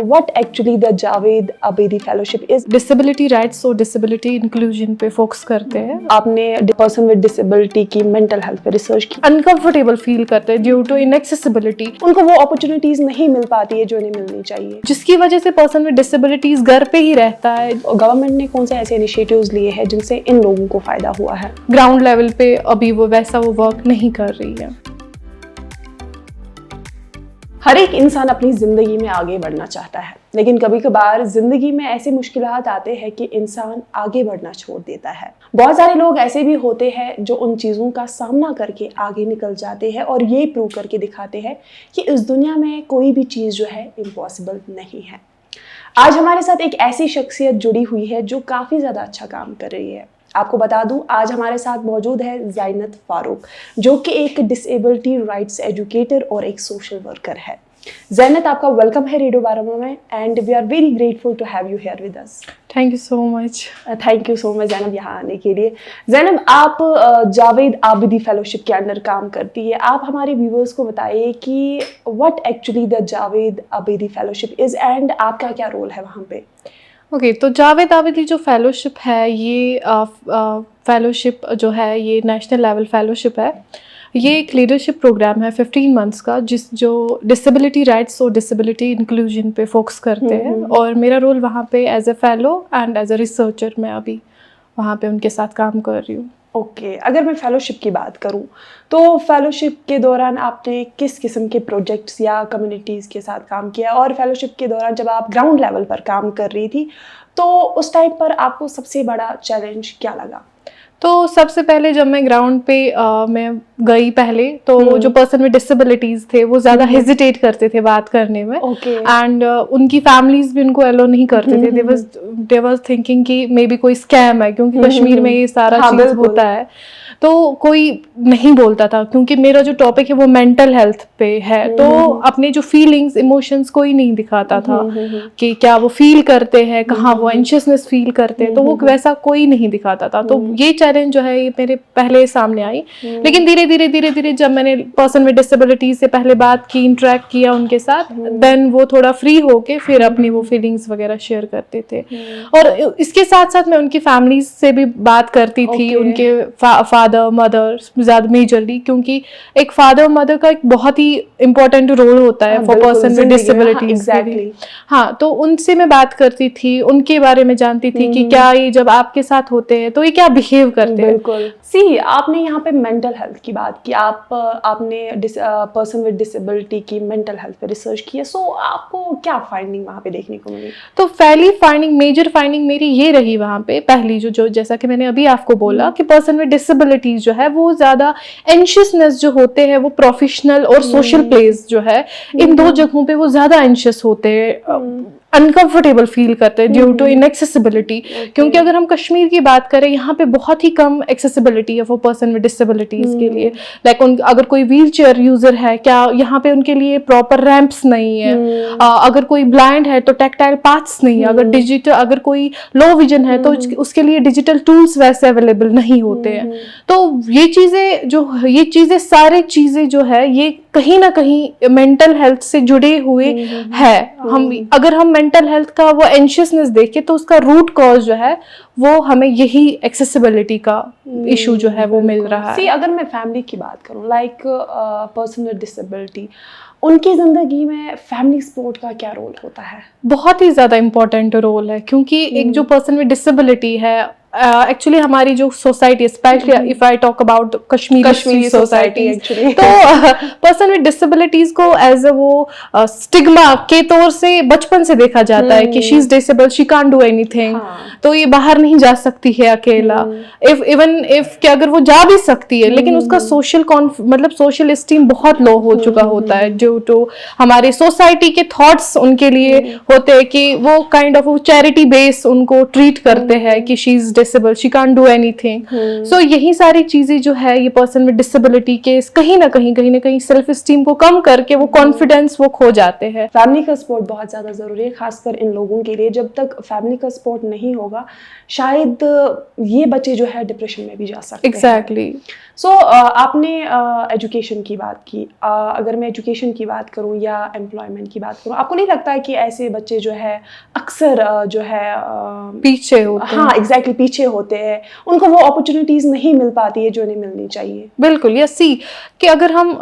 what actually the Javed Abedi Fellowship is. Disability rights और disability inclusion पे focus करते हैं। आपने पर्सन विद डिसेबिलिटी की मेंटल हेल्थ पे रिसर्च की। अनकंफर्टेबल फील करते हैं ड्यू टू इनएक्सेसिबिलिटी, उनको वो अपॉर्चुनिटीज नहीं मिल पाती है जो इन्हें मिलनी चाहिए, जिसकी वजह से पर्सन विद डिसेबिलिटीज घर पे ही रहता है। गवर्नमेंट ने कौन से ऐसे इनिशिएटिव्स लिए हैं जिनसे इन लोगों को फायदा हुआ है? ग्राउंड लेवल पे अभी वो वैसा वो वर्क नहीं कर रही है। हर एक इंसान अपनी ज़िंदगी में आगे बढ़ना चाहता है, लेकिन कभी कभार ज़िंदगी में ऐसे मुश्किलात आते हैं कि इंसान आगे बढ़ना छोड़ देता है। बहुत सारे लोग ऐसे भी होते हैं जो उन चीज़ों का सामना करके आगे निकल जाते हैं और ये प्रूव करके दिखाते हैं कि इस दुनिया में कोई भी चीज़ जो है इम्पॉसिबल नहीं है। आज हमारे साथ एक ऐसी शख्सियत जुड़ी हुई है जो काफ़ी ज़्यादा अच्छा काम कर रही है। आपको बता दूं, आज हमारे साथ मौजूद है ज़ैनत फारूक, जो कि एक डिसेबिलिटी राइट्स एजुकेटर और एक सोशल वर्कर है। ज़ैनत, आपका वेलकम है रेडियो बारामुल्ला में and we are very grateful to have you here with us. Thank you so much. Thank you so much Zainab यहाँ आने के लिए। ज़ैनब, आप जावेद आबिदी फेलोशिप के अंदर काम करती है। आप हमारे व्यूवर्स को बताइए कि what actually the Javed Abidi fellowship is and आपका क्या रोल है वहाँ पे? ओके, तो जावेद आबिदी जो फेलोशिप है, ये फेलोशिप जो है ये नेशनल लेवल फेलोशिप है। ये एक लीडरशिप प्रोग्राम है 15 मंथ्स का, जो डिसेबिलिटी राइट्स और डिसेबिलिटी इंक्लूजन पे फोकस करते हैं। और मेरा रोल वहाँ पे as a fellow and as a researcher मैं अभी वहाँ पे उनके साथ काम कर रही हूँ। ओके, अगर मैं फेलोशिप की बात करूं तो फेलोशिप के दौरान आपने किस किस्म के प्रोजेक्ट्स या कम्युनिटीज़ के साथ काम किया, और फेलोशिप के दौरान जब आप ग्राउंड लेवल पर काम कर रही थी तो उस टाइम पर आपको सबसे बड़ा चैलेंज क्या लगा? तो सबसे पहले जब मैं ग्राउंड पे मैं गई पहले, तो जो पर्सन विद डिसेबिलिटीज थे वो ज़्यादा हेजिटेट करते थे बात करने में। एंड उनकी फैमिलीज भी उनको अलो नहीं करते थे। दे वाज थिंकिंग कि मे बी कोई स्कैम है, क्योंकि कश्मीर में ये सारा चीज़ होता है, तो कोई नहीं बोलता था। क्योंकि मेरा जो टॉपिक है वो मेंटल हेल्थ पे है, तो अपने जो फीलिंग्स इमोशंस कोई नहीं दिखाता था कि क्या वो फील करते हैं, कहाँ वो एंशियसनेस फील करते हैं, तो वो वैसा कोई नहीं दिखाता था। तो ये चैलेंज जो है ये मेरे पहले सामने आई। लेकिन धीरे धीरे जब मैंने पर्सन विद डिसेबिलिटी से पहले बात की, इंटरेक्ट किया उनके साथ, देन वो थोड़ा फ्री होके फिर अपनी वो फीलिंग्स वगैरह शेयर करते थे। और इसके साथ साथ मैं उनकी फैमिली से भी बात करती थी, उनके फादर मदर ज़्यादा मेजरली, क्योंकि एक फादर मदर का एक बहुत ही इम्पोर्टेंट रोल होता है फॉर पर्सन विद डिसेबिलिटीज। हाँ, तो उनसे मैं बात करती थी, उनके बारे में जानती थी कि क्या ये जब आपके साथ होते हैं तो ये क्या बिहेव करते हैं। बिल्कुल। सी, आपने यहाँ पे मेंटल हेल्थ की बात की, आपने पर्सन विद डिसेबिलिटी की मेंटल हेल्थ पे रिसर्च की है, सो आपको क्या फाइंडिंग वहाँ पे देखने को मिली? तो पहली फाइंडिंग, मेजर फाइंडिंग मेरी ये रही वहाँ पे, पहली जो जैसा कि मैंने अभी आपको बोला कि पर्सन विद डिसेबिलिटीज जो है वो ज़्यादा एंशियसनेस जो होते हैं, वो प्रोफेशनल और सोशल प्लेस जो है, इन दो जगहों पे वो ज़्यादा एंशियस होते हैं, अनकंफर्टेबल फील करते हैं ड्यू टू इनएक्सेसिबिलिटी। क्योंकि अगर हम कश्मीर की बात करें, यहाँ पे बहुत ही कम एक्सेसिबिलिटी है फॉर पर्सन विद डिसेबिलिटीज के लिए। लाइक अगर कोई व्हील चेयर यूजर है, क्या यहाँ पे उनके लिए प्रॉपर रैंप्स नहीं है। अगर कोई ब्लाइंड है तो टैक्टाइल पाथ्स नहीं है। अगर कोई लो विजन है तो उसके लिए डिजिटल टूल्स वैसे अवेलेबल नहीं होते हैं। तो ये चीजें सारी चीजें जो है ये कहीं ना कहीं मेंटल हेल्थ से जुड़े हुए है। अगर हम मेंटल हेल्थ का वो एंशियसनेस देखें तो उसका रूट कॉज जो है वो हमें यही एक्सेसिबिलिटी का इशू जो है वो मिल रहा है। अगर मैं फैमिली की बात करूं, लाइक पर्सन विद डिसेबिलिटी, उनकी ज़िंदगी में फैमिली सपोर्ट का क्या रोल होता है? बहुत ही ज़्यादा इम्पोर्टेंट रोल है, क्योंकि एक जो पर्सन विद डिसेबिलिटी है, एक्चुअली हमारी जो society, specially if I talk about Kashmiri society, तो पर्सन विद डिसेबिलिटीज को एज अ वो स्टिग्मा के तौर से बचपन से देखा जाता है कि she is disable, she can't do anything, तो ये बाहर नहीं जा सकती है अकेला। इफ कि अगर वो जा भी सकती है, लेकिन उसका सोशल एस्टीम बहुत लो हो चुका होता है ड्यू टू हमारे सोसाइटी के थॉट्स उनके लिए होते हैं कि वो काइंड ऑफ चैरिटी बेस उनको ट्रीट करते हैं कि she is disable, she can't do anything. So यही सारी चीजें जो है ये पर्सन विद डिसेबिलिटी के कहीं ना कहीं सेल्फ स्टीम को कम करके वो कॉन्फिडेंस वो खो जाते हैं। फैमिली का सपोर्ट बहुत ज़्यादा ज़रूरी है, खासकर इन लोगों के लिए। जब तक फैमिली का सपोर्ट नहीं होगा शायद ये बच्चे जो है डिप्रेशन में भी जा सकते हैं। एग्जैक्टली। सो आपने एजुकेशन की बात की। अगर मैं एजुकेशन की बात करूं या एम्प्लॉयमेंट की बात करूं, आपको नहीं लगता है कि ऐसे बच्चे जो है अक्सर जो है पीछे होते हैं? हाँ एग्जैक्टली पीछे होते हैं, उनको वो अपॉर्चुनिटीज़ नहीं मिल पाती है जो उन्हें मिलनी चाहिए। बिल्कुल, या सी कि अगर हम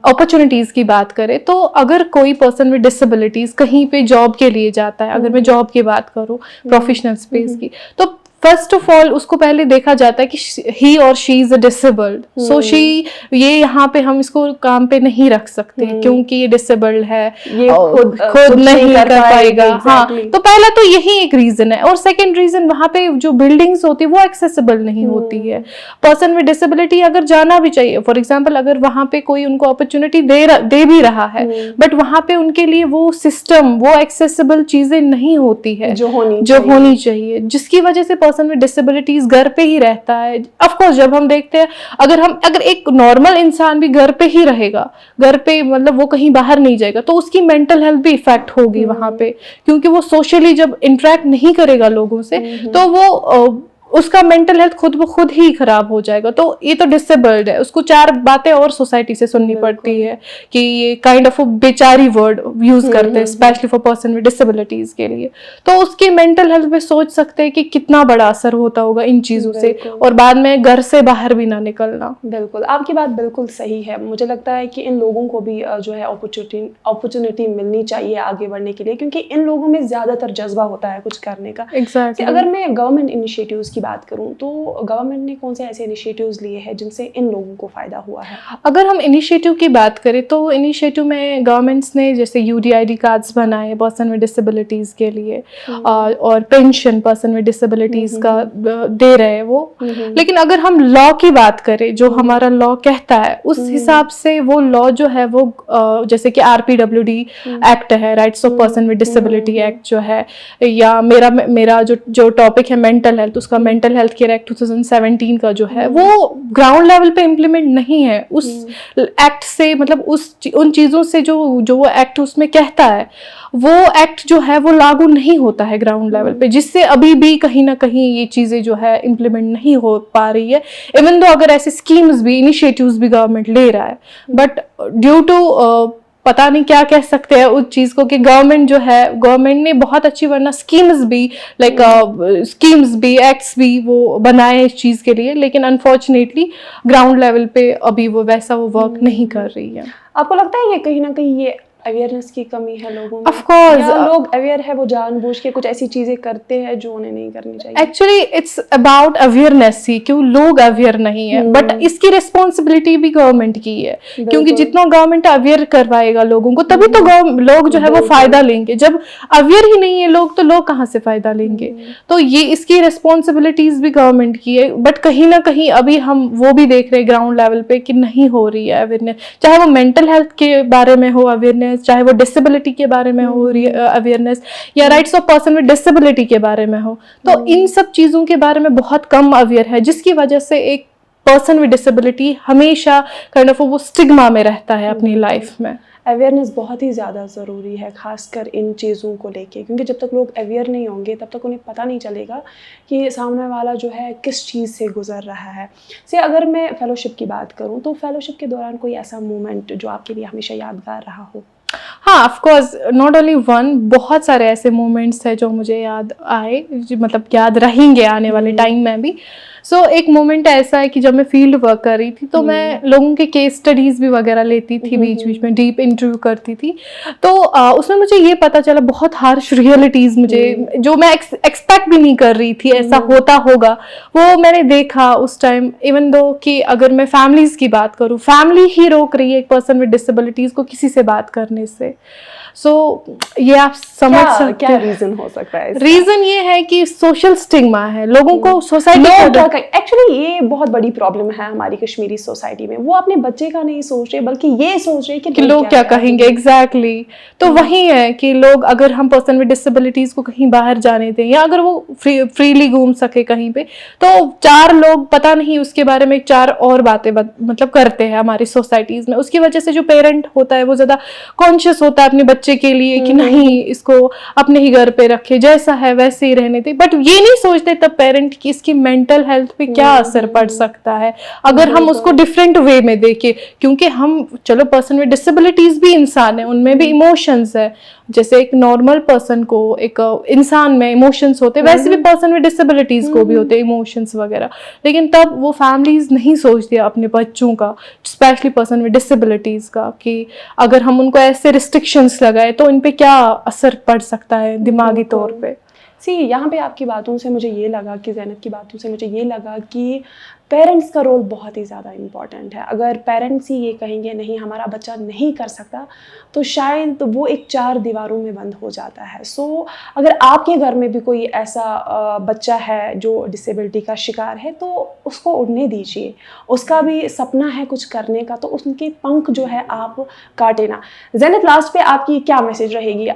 अपॉर्चुनिटीज़ की बात करें तो अगर कोई पर्सन विद डिसेबिलिटीज़ कहीं पे जॉब के लिए जाता है, अगर मैं जॉब की बात करूं प्रोफेशनल स्पेस की, तो फर्स्ट ऑफ ऑल उसको पहले देखा जाता है कि ही और she is disabled, so she ये यहाँ पे हम इसको काम पे नहीं रख सकते क्योंकि ये डिसेबल्ड है, ये खुद नहीं कर पाएगा। हाँ, तो पहला तो यही एक रीजन है। और सेकंड रीजन, वहाँ पे जो बिल्डिंग्स होती है वो एक्सेसिबल नहीं होती है। पर्सन विद डिसेबिलिटी अगर जाना भी चाहिए, फॉर एग्जाम्पल अगर वहाँ पे कोई उनको अपॉर्चुनिटी दे भी रहा है, बट वहाँ पे उनके लिए वो सिस्टम, वो एक्सेसिबल चीजें नहीं होती है जो होनी चाहिए, जिसकी वजह से पर्सन विद डिसेबिलिटीज घर पे ही रहता है। ऑफ कोर्स जब हम देखते हैं अगर एक नॉर्मल इंसान भी घर पे ही रहेगा, घर पे मतलब वो कहीं बाहर नहीं जाएगा, तो उसकी मेंटल हेल्थ भी इफेक्ट होगी वहां पे, क्योंकि वो सोशली जब इंटरेक्ट नहीं करेगा लोगों से तो वो उसका मेंटल हेल्थ खुद ब खुद ही खराब हो जाएगा। तो ये तो डिसेबल्ड है, उसको चार बातें और सोसाइटी से सुननी पड़ती है कि ये काइंड ऑफ बेचारी वर्ड यूज करते हैं specially for person with disabilities के लिए। तो उसकी मेंटल हेल्थ पे सोच सकते हैं कि कितना बड़ा असर होता होगा इन चीजों से, और बाद में घर से बाहर भी ना निकलना। बिल्कुल, आपकी बात बिल्कुल सही है। मुझे लगता है कि इन लोगों को भी जो है अपॉर्चुनिटी मिलनी चाहिए आगे बढ़ने के लिए, क्योंकि इन लोगों में ज्यादातर जज्बा होता है कुछ करने का। Exactly. अगर मैं गवर्नमेंट इनिशिएटिव्स की बात करूं तो गवर्नमेंट ने कौन से ऐसे इनिशिएटिव्स लिए हैं जिनसे इन लोगों को फायदा हुआ है? अगर हम इनिशिएटिव की बात करें तो इनिशिएटिव में गवर्नमेंट्स ने जैसे UDID कार्ड्स बनाए पर्सन विद डिसेबिलिटीज के लिए, और पेंशन पर्सन विद डिसेबिलिटीज का दे रहे हैं वो। लेकिन अगर हम लॉ की बात करें, जो हमारा लॉ कहता है उस हिसाब से वो लॉ जो है वो जैसे कि RPWD एक्ट है, rights of person with disability act जो है, या मेरा जो टॉपिक है मेंटल हेल्थ, उसका मेंटल हेल्थ केयर एक्ट 2017 का जो है वो ग्राउंड लेवल पे इम्प्लीमेंट नहीं है। उस एक्ट से मतलब उन चीजों से जो वो एक्ट उसमें कहता है वो एक्ट जो है वो लागू नहीं होता है ग्राउंड लेवल पे, जिससे अभी भी कहीं ना कहीं ये चीजें जो है इम्प्लीमेंट नहीं हो पा रही है। इवन दो अगर ऐसे स्कीम्स भी, इनिशिएटिव्स भी गवर्नमेंट ले रहा है, बट ड्यू टू पता नहीं क्या कह सकते हैं उस चीज को कि गवर्नमेंट ने बहुत अच्छी वरना स्कीम्स भी स्कीम्स भी एक्ट्स भी वो बनाए इस चीज के लिए, लेकिन अनफॉर्चुनेटली ग्राउंड लेवल पे अभी वो वैसा वो वर्क नहीं कर रही है। आपको लगता है ये कहीं ना कहीं ये अवेयरनेस की कमी है लोगों में? Of course, या लोग अवेयर है, वो जानबूझ के कुछ ऐसी चीजें करते हैं जो उन्हें नहीं करनी चाहिए? एक्चुअली इट्स अबाउट अवेयरनेस ही, क्यों लोग अवेयर नहीं है, बट इसकी रिस्पॉन्सिबिलिटी भी गवर्नमेंट की है, क्योंकि जितना गवर्नमेंट अवेयर करवाएगा लोगों को तभी तो लोग जो है वो फायदा लेंगे। जब अवेयर ही नहीं है लोग तो लोग कहाँ से फायदा लेंगे? तो ये इसकी रिस्पॉन्सिबिलिटीज भी गवर्नमेंट की है, बट कहीं ना कहीं अभी हम वो भी देख रहे हैं ग्राउंड लेवल पे कि नहीं हो रही है अवेयरनेस, चाहे वो मेंटल हेल्थ के बारे में हो अवेयरनेस, चाहे वो डिसेबिलिटी के बारे में हो अवेयरनेस, या rights of person with disability के बारे में हो। तो इन सब चीजों के बारे में बहुत कम अवेयर है, जिसकी वजह से एक पर्सन विद डिसेबिलिटी हमेशा काइंड ऑफ वो स्टिग्मा में रहता है अपनी लाइफ में। अवेयरनेस बहुत ही ज़्यादा ज़रूरी है, खासकर इन चीज़ों को लेके, क्योंकि जब तक लोग अवेयर नहीं होंगे तब तक उन्हें पता नहीं चलेगा कि सामने वाला जो है किस चीज़ से गुजर रहा है। से अगर मैं फेलोशिप की बात करूं तो फेलोशिप के दौरान कोई ऐसा मोमेंट जो आपके लिए हमेशा यादगार रहा हो? हाँ, of course, not only one, बहुत सारे ऐसे मोमेंट्स हैं जो मुझे याद आए, मतलब याद रहेंगे आने वाले टाइम में भी। एक मोमेंट ऐसा है कि जब मैं फील्ड वर्क कर रही थी तो मैं लोगों के केस स्टडीज भी वगैरह लेती थी, बीच बीच में डीप इंटरव्यू करती थी। तो उसमें मुझे ये पता चला बहुत हार्श रियलिटीज मुझे जो मैं एक्सपेक्ट भी नहीं कर रही थी ऐसा होता होगा, वो मैंने देखा उस टाइम। इवन दो कि अगर मैं फैमिलीज की बात करूँ, फैमिली ही रोक रही है एक पर्सन विद डिसेबिलिटीज को किसी से बात करने से। सो ये आप समझ सकते क्या हैं। रीजन हो सकता है इसका? रीजन ये है कि सोशल स्टिग्मा है, लोगों को सोसाइटी एक्चुअली ये बहुत बड़ी प्रॉब्लम है हमारी कश्मीरी सोसाइटी में। वो अपने बच्चे का नहीं सोच रहे बल्कि ये सोच रहे कि लोग क्या कहेंगे। एग्जैक्टली तो वही है कि लोग, अगर हम पर्सन विद डिसेबिलिटीज को कहीं बाहर जाने दें या अगर वो फ्रीली घूम सके कहीं पे, तो 4 लोग पता नहीं उसके बारे में 4 और बातें मतलब करते हैं हमारी सोसाइटीज में। उसकी वजह से जो पेरेंट होता है वो ज्यादा कॉन्शियस होता है अपने बच्चे के लिए कि नहीं, इसको अपने ही घर पे रखे, जैसा है वैसे ही रहने दे। बट ये नहीं सोचते तब पेरेंट की इसकी मेंटल हेल्थ पे क्या असर पड़ सकता है अगर हम उसको डिफरेंट वे में देखें। क्योंकि हम, चलो पर्सन विद डिसेबिलिटीज भी इंसान है, उनमें भी इमोशंस है। जैसे एक नॉर्मल पर्सन को, एक इंसान में इमोशंस होते हैं, वैसे भी पर्सन विद डिसेबिलिटीज को भी होते हैं इमोशंस वगैरह। लेकिन तब वो फैमिलीज नहीं सोचती अपने बच्चों का, स्पेशली पर्सन विद डिसेबिलिटीज का, कि अगर हम उनको ऐसे रिस्ट्रिक्शंस लगाए तो इन पे क्या असर पड़ सकता है दिमागी तौर पे। यहाँ पे आपकी बातों से मुझे ये लगा कि ज़ैनब की बातों से मुझे ये लगा कि पेरेंट्स का रोल बहुत ही ज़्यादा इम्पॉर्टेंट है। अगर पेरेंट्स ही ये कहेंगे नहीं हमारा बच्चा नहीं कर सकता, तो शायद वो एक 4 दीवारों में बंद हो जाता है। सो अगर आपके घर में भी कोई ऐसा बच्चा है जो डिसेबिलिटी का शिकार है, तो उसको उड़ने दीजिए। उसका भी सपना है कुछ करने का, तो उनके पंख जो है आप काटे ना। ज़ैनब, लास्ट पे आपकी क्या मैसेज रहेगी?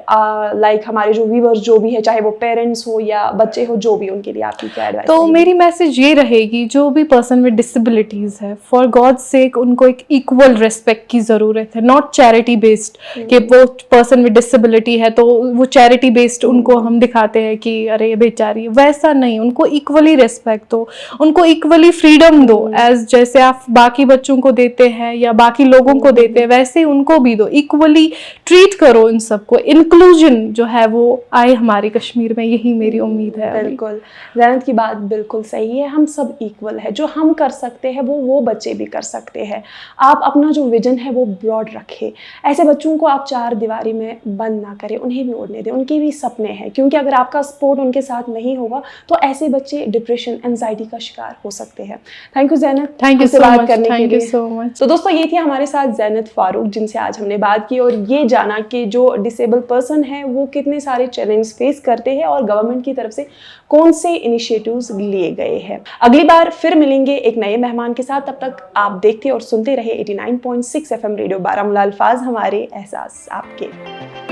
लाइक हमारे जो व्यूअर्स जो भी है, चाहे वो पेरेंट्स हो या बच्चे हो, जो भी, उनके लिए आपकी क्या एडवाइस? तो मेरी मैसेज ये रहेगी, जो भी पर्सन विद डिसेबिलिटीज है, फॉर गॉड सेक उनको एक इक्वल रिस्पेक्ट की जरूरत है। नॉट चैरिटी बेस्ड कि वो पर्सन विद डिसेबिलिटी है तो वो चैरिटी बेस्ड उनको हम दिखाते हैं कि अरे बेचारी, वैसा नहीं। उनको इक्वली रिस्पेक्ट दो, उनको इक्वली फ्रीडम दो, एज जैसे आप बाकी बच्चों को देते हैं या बाकी लोगों को देते हैं, वैसे उनको भी दो। इक्वली ट्रीट करो इन सबको। इंक्लूजन जो है वो आए हमारे कश्मीर में, यही मेरी उम्मीद है। बिल्कुल, ज़ैनब की बात बिल्कुल सही है। हम सब इक्वल है। जो हम कर सकते हैं वो बच्चे भी कर सकते हैं। आप अपना जो विजन है वो ब्रॉड रखें। ऐसे बच्चों को आप 4 दीवारी में बंद ना करें, उन्हें भी उड़ने दें। उनके भी सपने हैं, क्योंकि अगर आपका सपोर्ट उनके साथ नहीं होगा तो ऐसे बच्चे डिप्रेशन, एंजाइटी का शिकार हो सकते हैं। Thank you Zainab, thank you सो बात मच, करने के लिए। So much. तो दोस्तों, ये थी हमारे साथ ज़ैनब फारूक, जिनसे आज हमने बात की और ये जाना कि जो डिसेबल पर्सन है वो कितने सारे चैलेंज फेस करते हैं और गवर्नमेंट की तरफ से कौन से इनिशिएटिव्स लिए गए हैं। अगली बार फिर मिलेंगे एक नए मेहमान के साथ। तब तक आप देखते और सुनते रहे 89.6 FM रेडियो बारामूला। अल्फाज हमारे, एहसास आपके।